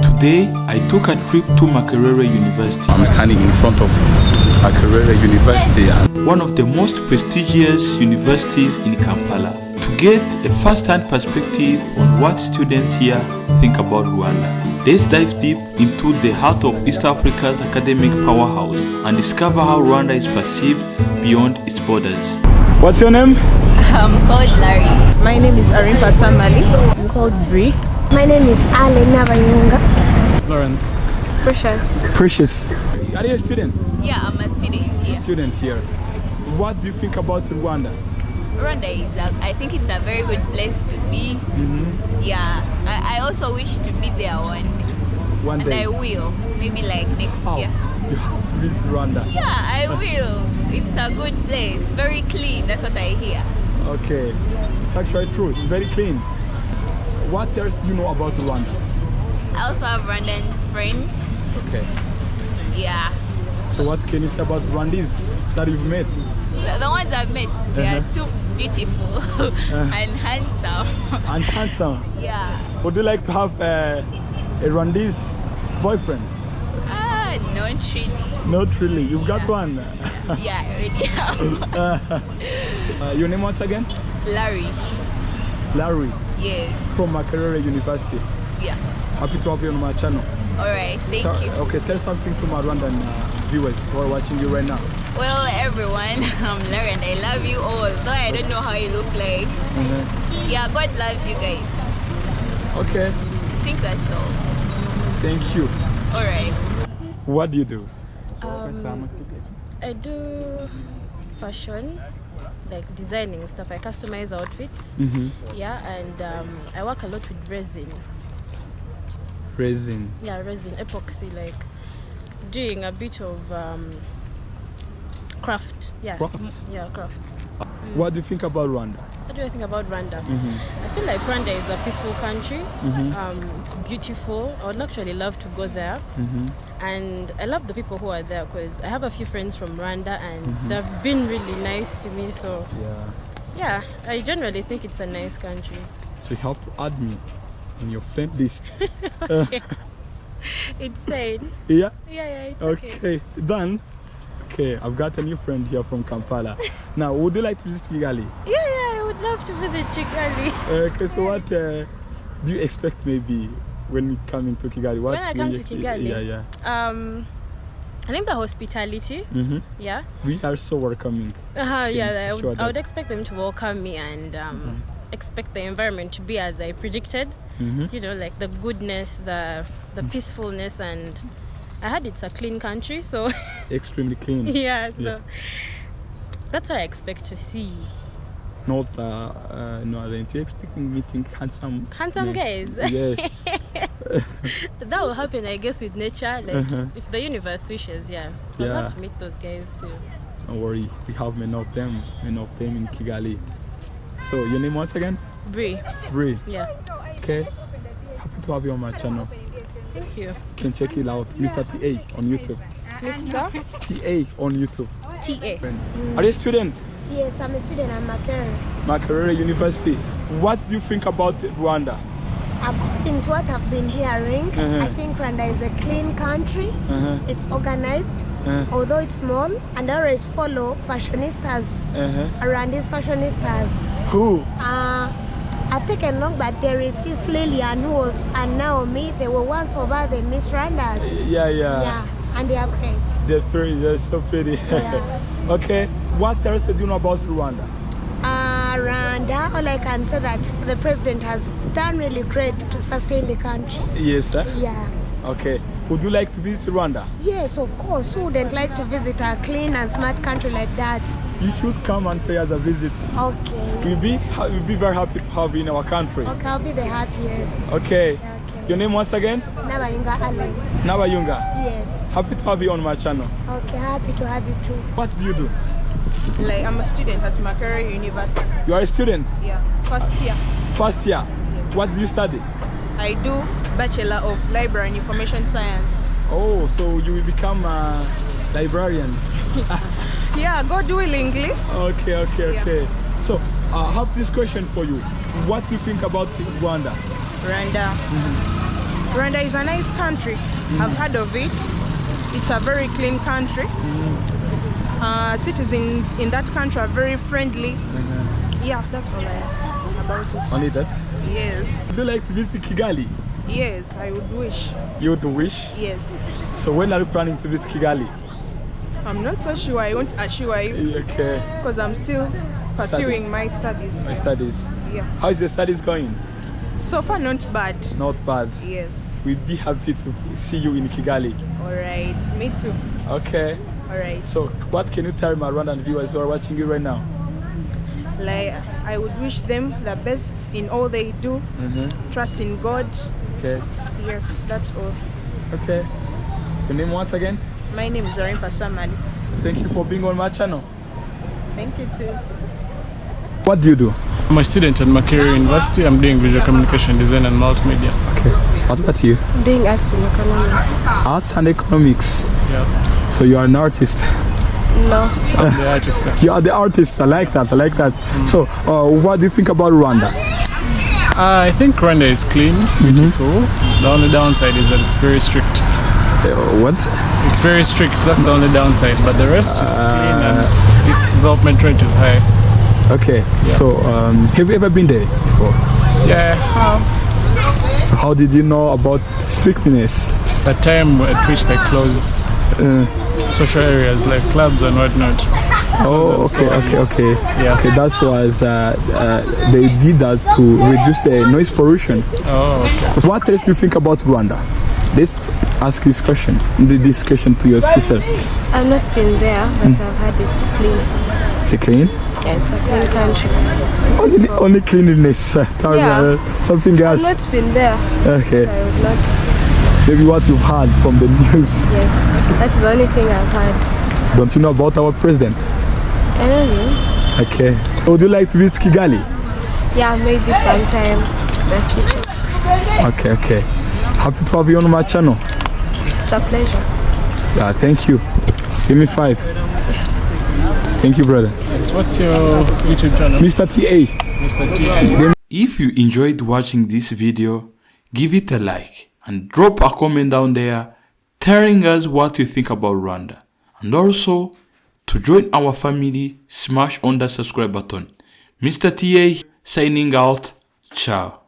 Today, I took a trip to Makerere University. I'm standing in front of Makerere University, one of the most prestigious universities in Kampala, to get a first-hand perspective on what students here think about Rwanda. Let's dive deep into the heart of East Africa's academic powerhouse and discover how Rwanda is perceived beyond its borders. What's your name? I'm called Larry. My name is Arimpa Samali. I'm called Bree. My name is Ale Nabayunga. Lawrence. Precious. Precious. Are you a student? Yeah, I'm a student here. Student here. What do you think about Rwanda? Rwanda is, I think it's a very good place to be. Yeah, I also wish to be there One day. And I will, maybe like next year. You have to visit Rwanda. Yeah, I will. It's a good place, very clean, that's what I hear. Okay, it's actually true, it's very clean. What else do you know about Rwanda? I also have Rwandan friends. Okay. Yeah. So what can you say about Rwandese that you've met? The ones I've met, they are too beautiful and handsome. And handsome. Yeah. Would you like to have a Rwandese boyfriend? Not really. Not really. You've got one. Yeah, I already have. Your name once again? Larry. Larry. Yes. From Makerere University. Yeah. Happy to have you on my channel. Alright, thank you. Okay, tell something to my Rwandan viewers who are watching you right now. Well, everyone, I'm Larry and I love you all, though I don't know how you look like. Yeah, God loves you guys. Okay. I think that's all. Thank you. Alright. What do you do? I do fashion, like designing stuff. I customize outfits. Yeah, and I work a lot with resin. Resin. Yeah, resin, epoxy, like doing a bit of craft. Yeah. Crafts? Yeah, crafts. What do you think about Rwanda? What do I think about Rwanda? I feel like Rwanda is a peaceful country. It's beautiful. I would actually love to go there. And I love the people who are there because I have a few friends from Rwanda and they've been really nice to me. So yeah, I generally think it's a nice country. So you have to add me in your friend list. It's fine. Yeah? Yeah, it's Okay, done. Okay, I've got a new friend here from Kampala. Now, would you like to visit Kigali? Yeah, I would love to visit Kigali. Okay, so what do you expect maybe when we come into Kigali? What When I come to Kigali? Yeah. I think the hospitality. Yeah. We are so welcoming. Yeah, Sure I would expect them to welcome me and expect the environment to be as I predicted. You know, like the goodness, the peacefulness, and I heard it's a clean country, so Extremely clean. yeah, so that's what I expect to see. Not no, aren't you expecting meeting handsome men? Guys. Yeah. That will happen, I guess, with nature. Like if the universe wishes, I'd love to meet those guys too. Don't worry, we have many of them in Kigali. So your name once again? Bree. Bree. Yeah. Okay. Happy to have you on my channel. Thank you. You can check it out, Mr. TA on YouTube. Mr. TA on YouTube. TA. Are you a student? Yes, I'm a student at Makerere. Makerere University. What do you think about Rwanda? According to what I've been hearing, I think Rwanda is a clean country. It's organized, although it's small, and I always follow fashionistas around these fashionistas. Who? I've taken long, but there is this Lillian who was, and Naomi, they were once over the Miss Rwandas. Yeah, and they are great. They're pretty, they're so pretty. Yeah. Okay, what else do you know about Rwanda? Rwanda, all I can say that the president has done really great to sustain the country. Yes, sir. Yeah. Okay, would you like to visit Rwanda? Yes, of course. Who wouldn't like to visit a clean and smart country like that? You should come and pay us a visit. Okay. We'll be very happy to have you in our country. Okay, I'll be the happiest. Okay. Okay. Your name once again? Nabayunga Ale. Nabayunga. Yes. Happy to have you on my channel. Okay, happy to have you too. What do you do? Like, I'm a student at Makerere University. You are a student? Yeah. First year. First year? Yes. What do you study? I do Bachelor of Library and Information Science. Oh, so you will become a librarian. Yeah, God willingly. Okay. So, I have this question for you. What do you think about Rwanda? Rwanda. Rwanda is a nice country. I've heard of it. It's a very clean country. Citizens in that country are very friendly. Yeah, that's all I have about it. Only that? Yes. Would you like to visit Kigali? Yes, I would wish. You would wish? Yes. So when are you planning to visit Kigali? I'm not so sure. I won't assure you. Okay. Because I'm still pursuing my studies. My studies. Yeah. How's your studies going? So far, not bad. Not bad. Yes. We'd be happy to see you in Kigali. All right. Me too. Okay. All right. So what can you tell my Rwandan viewers who are watching you right now? Like, I would wish them the best in all they do. Trust in God. Okay. Yes, that's all. Okay. Your name once again? My name is Zorin Pasamali. Thank you for being on my channel. Thank you too. What do you do? I'm a student at Makerere University. I'm doing visual communication design and multimedia. Okay. What about you? I'm doing arts and economics. Arts and economics. Yeah. So you are an artist. No. I'm the artist. You are the artist. I like that. I like that. So what do you think about Rwanda? I think Rwanda is clean, beautiful. The only downside is that it's very strict. What? It's very strict. That's the only downside. But the rest, it's clean and its development rate is high. Okay. Yeah. So have you ever been there before? Yeah, I have. So how did you know about strictness? The time at which they close social areas like clubs and whatnot. Oh, okay. Yeah. Okay, that was they did that to reduce the noise pollution. Oh, okay. What else do you think about Rwanda? Let's ask this question to your sister. I've not been there, but I've heard it's clean. Is it clean? Yeah, it's a clean country. Only cleanliness. Something else. I've not been there. Okay. So I would not. Maybe what you've heard from the news. Yes, that's the only thing I've heard. Don't you know about our president? I don't know. Okay. So would you like to visit Kigali? Yeah, maybe sometime in the future. Okay. Happy to have you on my channel. It's a pleasure. Yeah, thank you. Give me 5. Thank you, brother. Yes, what's your YouTube channel? Mr. TA. Mr. T. If you enjoyed watching this video, give it a like and drop a comment down there telling us what you think about Rwanda. And also, to join our family, smash on the subscribe button. Mr. TA signing out. Ciao.